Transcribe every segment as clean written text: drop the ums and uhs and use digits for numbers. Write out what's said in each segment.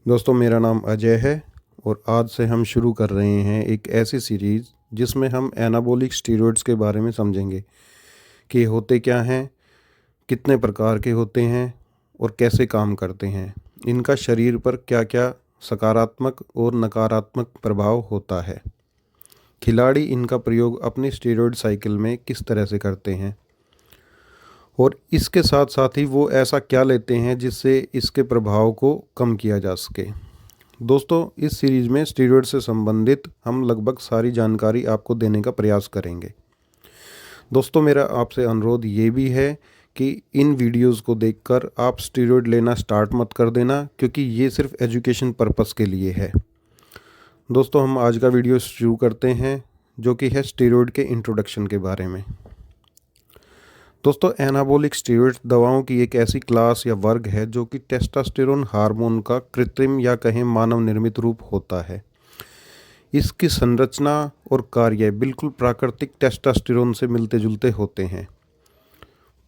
दोस्तों, मेरा नाम अजय है और आज से हम शुरू कर रहे हैं एक ऐसी सीरीज़ जिसमें हम एनाबॉलिक स्टीरॉयड्स के बारे में समझेंगे कि होते क्या हैं, कितने प्रकार के होते हैं और कैसे काम करते हैं। इनका शरीर पर क्या-क्या सकारात्मक और नकारात्मक प्रभाव होता है। खिलाड़ी इनका प्रयोग अपनी स्टीरॉयड साइकिल में किस तरह से करते हैं और इसके साथ साथ ही वो ऐसा क्या लेते हैं जिससे इसके प्रभाव को कम किया जा सके। दोस्तों, इस सीरीज़ में स्टीरॉयड से संबंधित हम लगभग सारी जानकारी आपको देने का प्रयास करेंगे। दोस्तों, मेरा आपसे अनुरोध ये भी है कि इन वीडियोस को देखकर आप स्टीरॉयड लेना स्टार्ट मत कर देना, क्योंकि ये सिर्फ एजुकेशन पर्पस के लिए है। दोस्तों, हम आज का वीडियो शुरू करते हैं, जो कि है स्टीरॉयड के इंट्रोडक्शन के बारे में। दोस्तों, एनाबॉलिक स्टीरॉयड्स दवाओं की एक ऐसी क्लास या वर्ग है जो कि टेस्टोस्टेरोन हार्मोन का कृत्रिम या कहें मानव निर्मित रूप होता है। इसकी संरचना और कार्य बिल्कुल प्राकृतिक टेस्टोस्टेरोन से मिलते जुलते होते हैं।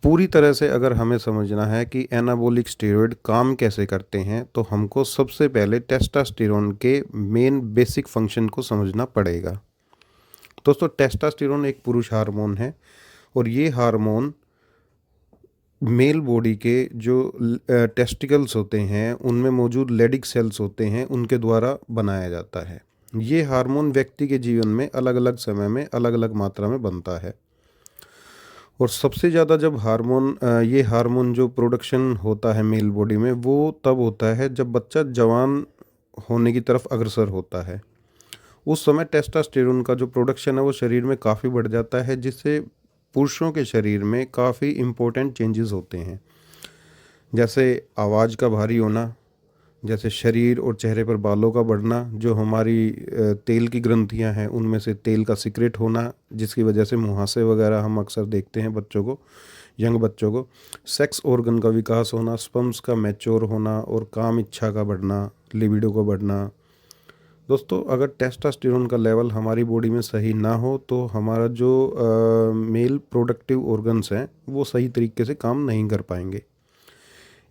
पूरी तरह से अगर हमें समझना है कि एनाबॉलिक स्टीरॉयड काम कैसे करते हैं, तो हमको सबसे पहले टेस्टोस्टेरोन के मेन बेसिक फंक्शन को समझना पड़ेगा। दोस्तों, टेस्टोस्टेरोन एक पुरुष हार्मोन है और ये हार्मोन मेल बॉडी के जो टेस्टिकल्स होते हैं उनमें मौजूद लेडिक सेल्स होते हैं, उनके द्वारा बनाया जाता है। ये हार्मोन व्यक्ति के जीवन में अलग अलग समय में अलग अलग मात्रा में बनता है और सबसे ज़्यादा जब ये हार्मोन जो प्रोडक्शन होता है मेल बॉडी में, वो तब होता है जब बच्चा जवान होने की तरफ अग्रसर होता है। उस समय टेस्टोस्टेरोन का जो प्रोडक्शन है वो शरीर में काफ़ी बढ़ जाता है, जिससे पुरुषों के शरीर में काफ़ी इम्पोर्टेंट चेंजेस होते हैं, जैसे आवाज़ का भारी होना, जैसे शरीर और चेहरे पर बालों का बढ़ना, जो हमारी तेल की ग्रंथियां हैं उनमें से तेल का सिक्रेट होना, जिसकी वजह से मुहासे वगैरह हम अक्सर देखते हैं बच्चों को, यंग बच्चों को। सेक्स ऑर्गन का विकास होना, स्पर्म्स का मैच्योर होना और काम इच्छा का बढ़ना, लिबिडो का बढ़ना। दोस्तों, अगर टेस्टोस्टेरोन का लेवल हमारी बॉडी में सही ना हो तो हमारा जो मेल प्रोडक्टिव ऑर्गन्स हैं वो सही तरीके से काम नहीं कर पाएंगे।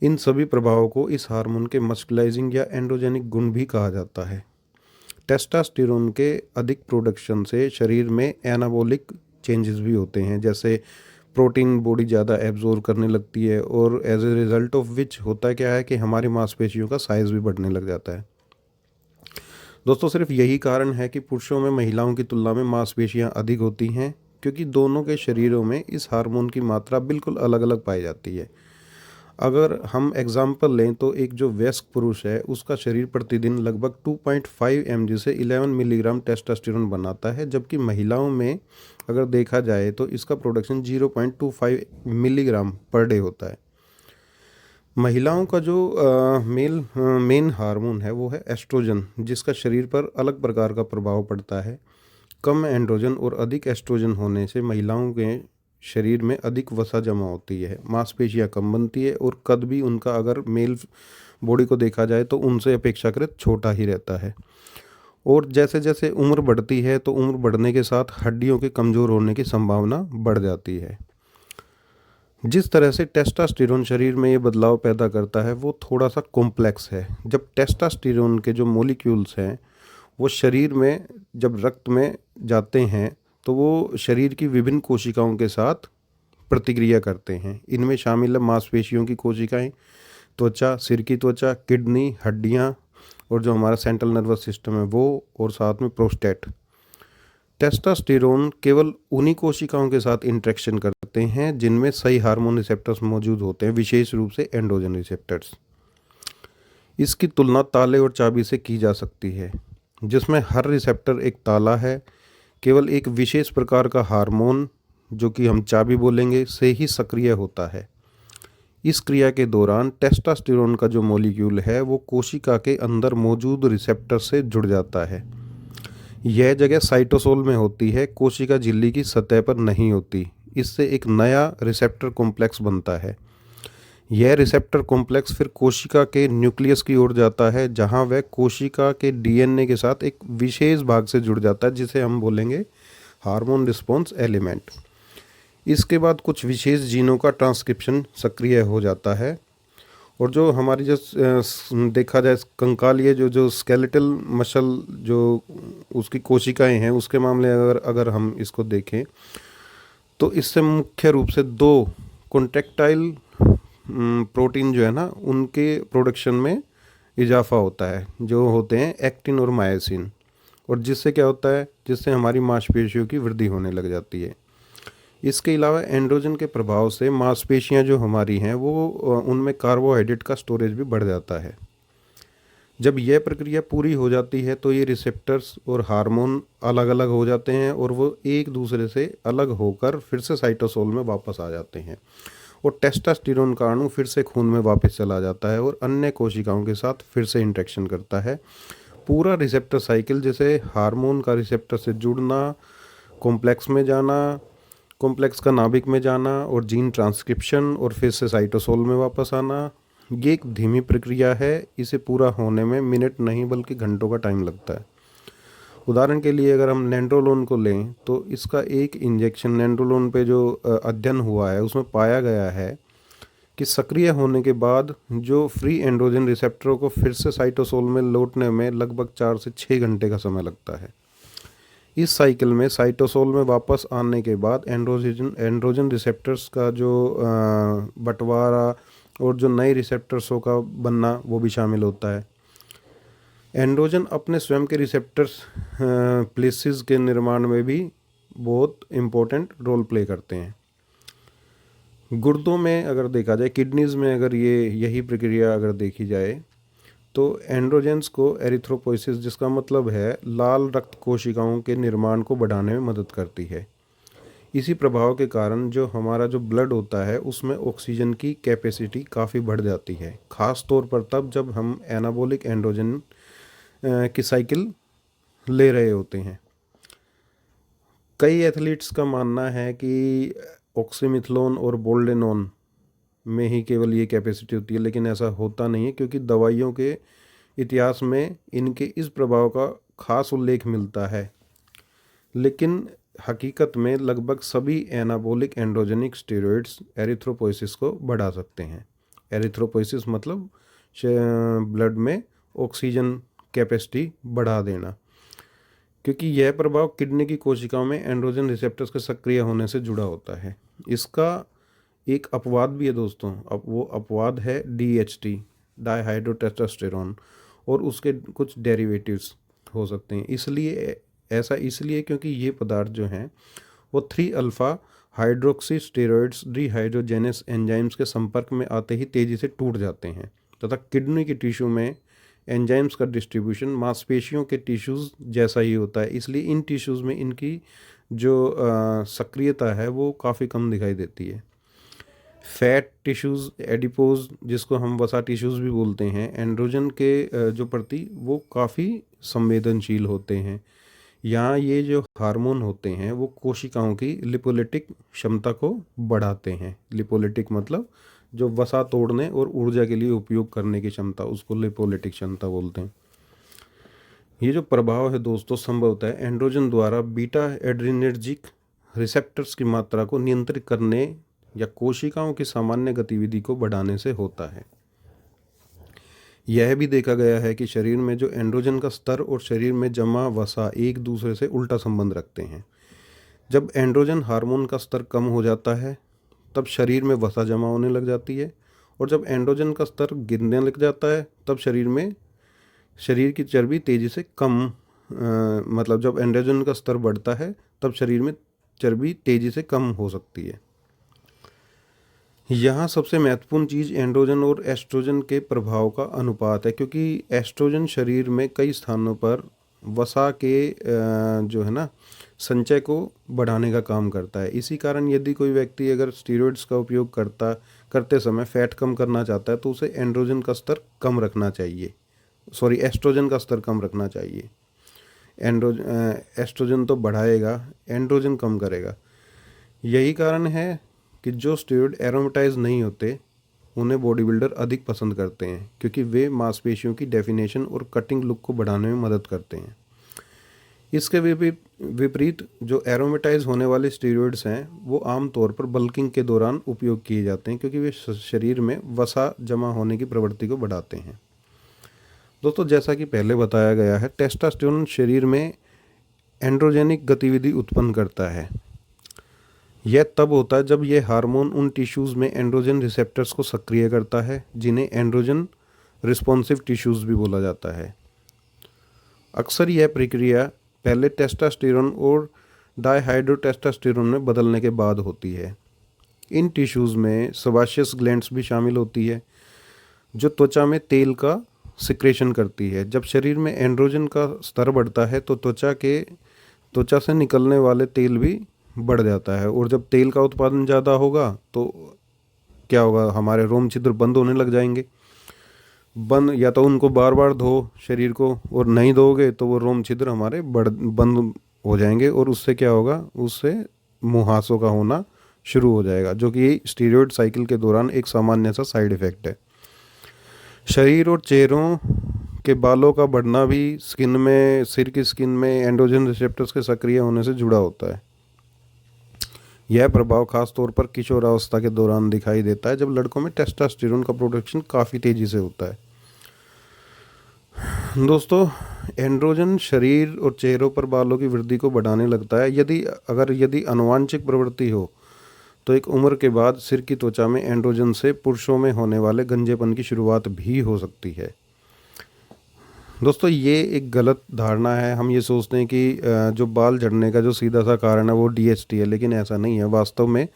इन सभी प्रभावों को इस हार्मोन के मस्कुलाइजिंग या एंड्रोजेनिक गुण भी कहा जाता है। टेस्टोस्टेरोन के अधिक प्रोडक्शन से शरीर में एनाबॉलिक चेंजेस भी होते हैं, जैसे प्रोटीन बॉडी ज़्यादा एब्जॉर्ब करने लगती है और as a result of which होता क्या है कि हमारी मांसपेशियों का साइज़ भी बढ़ने लग जाता है। दोस्तों, सिर्फ यही कारण है कि पुरुषों में महिलाओं की तुलना में मांसपेशियां अधिक होती हैं, क्योंकि दोनों के शरीरों में इस हार्मोन की मात्रा बिल्कुल अलग अलग पाई जाती है। अगर हम एग्जाम्पल लें तो एक जो वयस्क पुरुष है उसका शरीर प्रतिदिन लगभग 2.5 mg से 11 मिलीग्राम टेस्टोस्टेरोन बनाता है, जबकि महिलाओं में अगर देखा जाए तो इसका प्रोडक्शन 0.25 मिलीग्राम पर डे होता है। महिलाओं का जो मेन हार्मोन है वो है एस्ट्रोजन, जिसका शरीर पर अलग प्रकार का प्रभाव पड़ता है। कम एंड्रोजन और अधिक एस्ट्रोजन होने से महिलाओं के शरीर में अधिक वसा जमा होती है, मांसपेशियां कम बनती है और कद भी उनका अगर मेल बॉडी को देखा जाए तो उनसे अपेक्षाकृत छोटा ही रहता है। और जैसे जैसे उम्र बढ़ती है तो उम्र बढ़ने के साथ हड्डियों के कमज़ोर होने की संभावना बढ़ जाती है। जिस तरह से टेस्टोस्टेरोन शरीर में ये बदलाव पैदा करता है वो थोड़ा सा कॉम्प्लेक्स है। जब टेस्टोस्टेरोन के जो मॉलिक्यूल्स हैं वो शरीर में जब रक्त में जाते हैं तो वो शरीर की विभिन्न कोशिकाओं के साथ प्रतिक्रिया करते हैं। इनमें शामिल है मांसपेशियों की कोशिकाएं, त्वचा, सिर की त्वचा, किडनी, हड्डियां और जो हमारा सेंट्रल नर्वस सिस्टम है वो, और साथ में प्रोस्टेट। टेस्टोस्टेरोन केवल उन्हीं कोशिकाओं के साथ इंटरेक्शन करते हैं जिनमें सही हार्मोन रिसेप्टर्स मौजूद होते हैं, विशेष रूप से एंड्रोजन रिसेप्टर्स। इसकी तुलना ताले और चाबी से की जा सकती है, जिसमें हर रिसेप्टर एक ताला है। केवल एक विशेष प्रकार का हार्मोन, जो कि हम चाबी बोलेंगे, से ही सक्रिय होता है। इस क्रिया के दौरान टेस्टोस्टेरोन का जो मॉलिक्यूल है वो कोशिका के अंदर मौजूद रिसेप्टर से जुड़ जाता है। यह जगह साइटोसोल में होती है, कोशिका झिल्ली की सतह पर नहीं होती। इससे एक नया रिसेप्टर कॉम्प्लेक्स बनता है। यह रिसेप्टर कॉम्प्लेक्स फिर कोशिका के न्यूक्लियस की ओर जाता है, जहां वह कोशिका के डीएनए के साथ एक विशेष भाग से जुड़ जाता है, जिसे हम बोलेंगे हार्मोन रिस्पॉन्स एलिमेंट। इसके बाद कुछ विशेष जीनों का ट्रांसक्रिप्शन सक्रिय हो जाता है और जो हमारी जो देखा जाए कंकालीय जो जो स्केलेटल मसल जो उसकी कोशिकाएं हैं, उसके मामले अगर अगर हम इसको देखें तो इससे मुख्य रूप से दो कॉन्ट्रैक्टाइल प्रोटीन जो है ना, उनके प्रोडक्शन में इजाफा होता है, जो होते हैं एक्टिन और मायोसिन। और जिससे क्या होता है, जिससे हमारी मांसपेशियों की वृद्धि होने लग जाती है। इसके अलावा एंड्रोजन के प्रभाव से मांसपेशियां जो हमारी हैं वो उनमें कार्बोहाइड्रेट का स्टोरेज भी बढ़ जाता है। जब यह प्रक्रिया पूरी हो जाती है तो ये रिसेप्टर्स और हार्मोन अलग अलग हो जाते हैं और वो एक दूसरे से अलग होकर फिर से साइटोसोल में वापस आ जाते हैं और टेस्टोस्टेरोन का अणु फिर से खून में वापस चला जाता है और अन्य कोशिकाओं के साथ फिर से इंटरेक्शन करता है। पूरा रिसेप्टर साइकिल, जैसे हार्मोन का रिसेप्टर से जुड़ना, कॉम्प्लेक्स में जाना, कॉम्प्लेक्स का नाभिक में जाना और जीन ट्रांसक्रिप्शन और फिर से साइटोसोल में वापस आना, ये एक धीमी प्रक्रिया है। इसे पूरा होने में मिनट नहीं बल्कि घंटों का टाइम लगता है। उदाहरण के लिए अगर हम नेंड्रोलोन को लें तो इसका एक इंजेक्शन, नेंड्रोलोन पे जो अध्ययन हुआ है उसमें पाया गया है कि सक्रिय होने के बाद जो फ्री एंड्रोजन रिसेप्टरों को फिर से साइटोसोल में लौटने में लगभग 4 से 6 घंटे का समय लगता है। इस साइकिल में साइटोसोल में वापस आने के बाद एंड्रोजन रिसेप्टर्स का जो बंटवारा और जो नए रिसेप्टर्सों का बनना वो भी शामिल होता है। एंड्रोजन अपने स्वयं के रिसेप्टर्स प्लेसेस के निर्माण में भी बहुत इम्पोर्टेंट रोल प्ले करते हैं। गुर्दों में अगर देखा जाए, किडनीज में अगर ये यही प्रक्रिया अगर देखी जाए तो एंड्रोजेंस को एरिथ्रोपोइसिस, जिसका मतलब है लाल रक्त कोशिकाओं के निर्माण को बढ़ाने में मदद करती है। इसी प्रभाव के कारण जो हमारा जो ब्लड होता है उसमें ऑक्सीजन की कैपेसिटी काफ़ी बढ़ जाती है, ख़ास तौर पर तब जब हम एनाबॉलिक एंड्रोजन की साइकिल ले रहे होते हैं। कई एथलीट्स का मानना है कि ऑक्सीमिथलोन और बोल्डेनोन में ही केवल ये कैपेसिटी होती है, लेकिन ऐसा होता नहीं है क्योंकि दवाइयों के इतिहास में इनके इस प्रभाव का खास उल्लेख मिलता है। लेकिन हकीकत में लगभग सभी एनाबॉलिक एंड्रोजेनिक स्टेरॉइड्स एरिथ्रोपोइसिस को बढ़ा सकते हैं। एरिथ्रोपोइसिस मतलब ब्लड में ऑक्सीजन कैपेसिटी बढ़ा देना, क्योंकि यह प्रभाव किडनी की कोशिकाओं में एंड्रोजन रिसेप्टर्स के सक्रिय होने से जुड़ा होता है। इसका एक अपवाद भी है दोस्तों, अब वो अपवाद है DHT, डाईहाइड्रोटेस्टोस्टेरोन, और उसके कुछ डेरिवेटिव्स हो सकते हैं। इसलिए क्योंकि ये पदार्थ जो हैं वो 3 अल्फा हाइड्रोक्सी स्टेरॉइड्स डिहाइड्रोजेनेस एंजाइम्स के संपर्क में आते ही तेज़ी से टूट जाते हैं तथा किडनी की टिश्यू में एंजाइम्स का डिस्ट्रीब्यूशन मांसपेशियों के टिश्यूज़ जैसा ही होता है। इसलिए इन टिश्यूज़ में इनकी जो सक्रियता है वो काफ़ी कम दिखाई देती है। फैट टिश्यूज़, एडिपोज, जिसको हम वसा टिश्यूज़ भी बोलते हैं, एंड्रोजन के जो प्रति वो काफ़ी संवेदनशील होते हैं। यहाँ ये जो हार्मोन होते हैं वो कोशिकाओं की लिपोलिटिक क्षमता को बढ़ाते हैं। लिपोलिटिक मतलब जो वसा तोड़ने और ऊर्जा के लिए उपयोग करने की क्षमता, उसको लिपोलिटिक क्षमता बोलते हैं। ये जो प्रभाव है दोस्तों संभवतः एंड्रोजन द्वारा बीटा एड्रिनर्जिक रिसेप्टर्स की मात्रा को नियंत्रित करने या कोशिकाओं की सामान्य गतिविधि को बढ़ाने से होता है। यह भी देखा गया है कि शरीर में जो एंड्रोजन का स्तर और शरीर में जमा वसा एक दूसरे से उल्टा संबंध रखते हैं। जब एंड्रोजन हार्मोन का स्तर कम हो जाता है तब शरीर में वसा जमा होने लग जाती है, और जब एंड्रोजन का स्तर गिरने लग जाता है तब शरीर की चर्बी तेज़ी से कम मतलब जब एंड्रोजन का स्तर बढ़ता है तब शरीर में चर्बी तेज़ी से कम हो सकती है। यहाँ सबसे महत्वपूर्ण चीज़ एंड्रोजन और एस्ट्रोजन के प्रभाव का अनुपात है, क्योंकि एस्ट्रोजन शरीर में कई स्थानों पर वसा के जो है ना संचय को बढ़ाने का काम करता है। इसी कारण यदि कोई व्यक्ति अगर स्टीरॉयड्स का उपयोग करते समय फैट कम करना चाहता है तो उसे एंड्रोजन का स्तर कम रखना चाहिए, एस्ट्रोजन का स्तर कम रखना चाहिए। एस्ट्रोजन तो बढ़ाएगा, एंड्रोजन कम करेगा। यही कारण है कि जो स्टेरॉइड एरोमेटाइज नहीं होते उन्हें बॉडी बिल्डर अधिक पसंद करते हैं, क्योंकि वे मांसपेशियों की डेफिनेशन और कटिंग लुक को बढ़ाने में मदद करते हैं। इसके विपरीत जो एरोमेटाइज होने वाले स्टेरॉइड्स हैं वो आमतौर पर बल्किंग के दौरान उपयोग किए जाते हैं, क्योंकि वे शरीर में वसा जमा होने की प्रवृत्ति को बढ़ाते हैं। दोस्तों, जैसा कि पहले बताया गया है, टेस्टोस्टेरोन शरीर में एंड्रोजेनिक गतिविधि उत्पन्न करता है। यह तब होता है जब यह हार्मोन उन टिश्यूज़ में एंड्रोजन रिसेप्टर्स को सक्रिय करता है, जिन्हें एंड्रोजन रिस्पॉन्सिव टिश्यूज़ भी बोला जाता है। अक्सर यह प्रक्रिया पहले टेस्टोस्टेरोन और डायहाइड्रोटेस्टोस्टेरोन में बदलने के बाद होती है। इन टिश्यूज़ में सेबाशियस ग्लैंड्स भी शामिल होती है, जो त्वचा में तेल का सिक्रेशन करती है। जब शरीर में एंड्रोजन का स्तर बढ़ता है तो त्वचा से निकलने वाले तेल भी बढ़ जाता है, और जब तेल का उत्पादन ज़्यादा होगा तो क्या होगा, हमारे रोम छिद्र बंद होने लग जाएंगे। या तो उनको बार बार धो शरीर को, और नहीं धोगे तो वो रोम छिद्र हमारे बंद हो जाएंगे, और उससे क्या होगा, उससे मुहासों का होना शुरू हो जाएगा, जो कि स्टीरॉयड साइकिल के दौरान एक सामान्य सा साइड इफ़ेक्ट है। शरीर और चेहरों के बालों का बढ़ना भी सिर की स्किन में एंड्रोजन रिसेप्टर्स के सक्रिय होने से जुड़ा होता है। यह प्रभाव खास तौर पर किशोरावस्था के दौरान दिखाई देता है, जब लड़कों में टेस्टोस्टेरोन का प्रोडक्शन काफ़ी तेज़ी से होता है। दोस्तों, एंड्रोजन शरीर और चेहरों पर बालों की वृद्धि को बढ़ाने लगता है। यदि अनुवांशिक प्रवृत्ति हो तो एक उम्र के बाद सिर की त्वचा में एंड्रोजन से पुरुषों में होने वाले गंजेपन की शुरुआत भी हो सकती है। दोस्तों, ये एक गलत धारणा है। हम ये सोचते हैं कि जो बाल झड़ने का जो सीधा सा कारण है वो DHT है, लेकिन ऐसा नहीं है। वास्तव में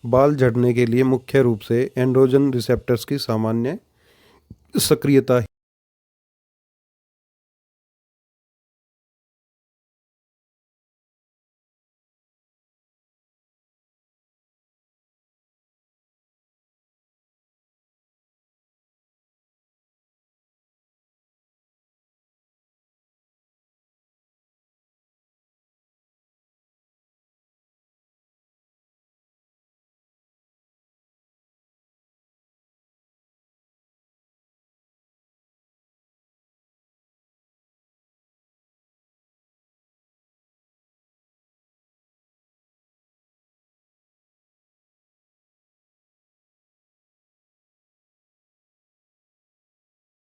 बाल झड़ने के लिए मुख्य रूप से एंड्रोजन रिसेप्टर्स की सामान्य सक्रियता